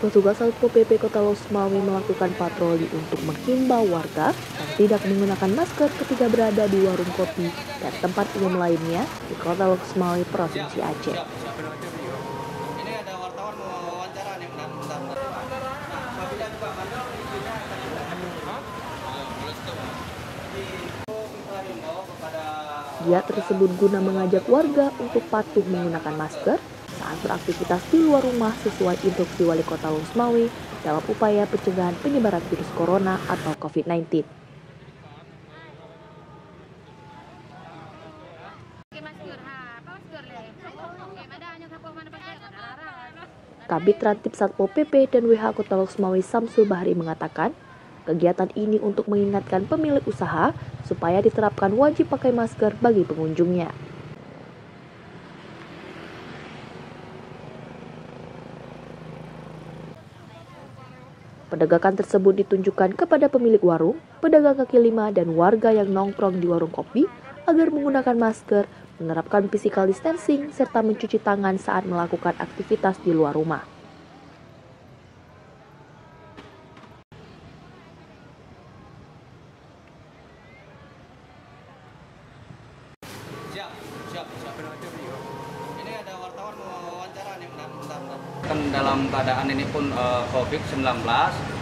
Petugas Satpol PP Kota Losmawi melakukan patroli untuk menghimbau warga yang tidak menggunakan masker ketika berada di warung kopi dan tempat umum lainnya di Kota Losmawi, Provinsi Aceh. Ini ada wartawan mau wawancara nih, bentar. Apabila juga bandel izinnya akan Giat tersebut guna mengajak warga untuk patuh menggunakan masker saat beraktivitas di luar rumah sesuai instruksi Wali Kota Losmawi dalam upaya pencegahan penyebaran virus corona atau COVID-19. Kabid Rantib Satpol PP dan WH Kota Losmawi Samsul Bahri mengatakan, kegiatan ini untuk mengingatkan pemilik usaha supaya diterapkan wajib pakai masker bagi pengunjungnya. Penegakan tersebut ditunjukkan kepada pemilik warung, pedagang kaki lima, dan warga yang nongkrong di warung kopi agar menggunakan masker, menerapkan physical distancing, serta mencuci tangan saat melakukan aktivitas di luar rumah. Siap. Ini ada wartawan mau wawancara nih, bentar. Kan dalam keadaan ini pun COVID-19,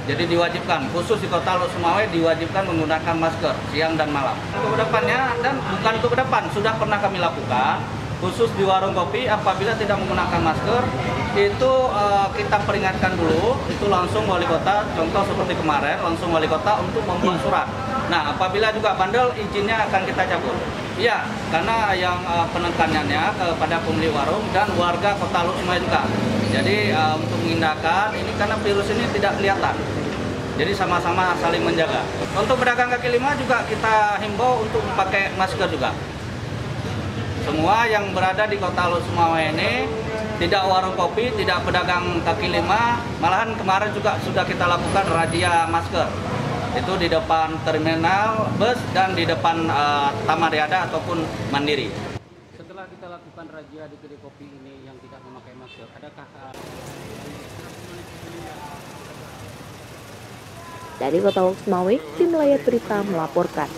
jadi diwajibkan, khusus di Kota Losmawi diwajibkan menggunakan masker siang dan malam. Untuk kedepannya, dan bukan untuk ke depan, sudah pernah kami lakukan, khusus di warung kopi apabila tidak menggunakan masker, itu kita peringatkan dulu, itu langsung Wali Kota, contoh seperti kemarin, langsung Wali Kota untuk membuat surat. Nah, apabila juga bandel, izinnya akan kita cabut. Iya, karena yang penekanannya kepada pemilik warung dan warga Kota Losmawi juga. Jadi untuk mengindahkan ini karena virus ini tidak kelihatan. Jadi sama-sama saling menjaga. Untuk pedagang kaki lima juga kita himbau untuk pakai masker juga. Semua yang berada di Kota Losmawi ini, tidak warung kopi, tidak pedagang kaki lima, malahan kemarin juga sudah kita lakukan razia masker. Itu di depan terminal bus dan di depan Taman Riada ataupun Mandiri. Setelah kita lakukan razia di kedai kopi ini yang tidak memakai masker, adakah Dari Kota Losmawi, tim Layar Berita melaporkan.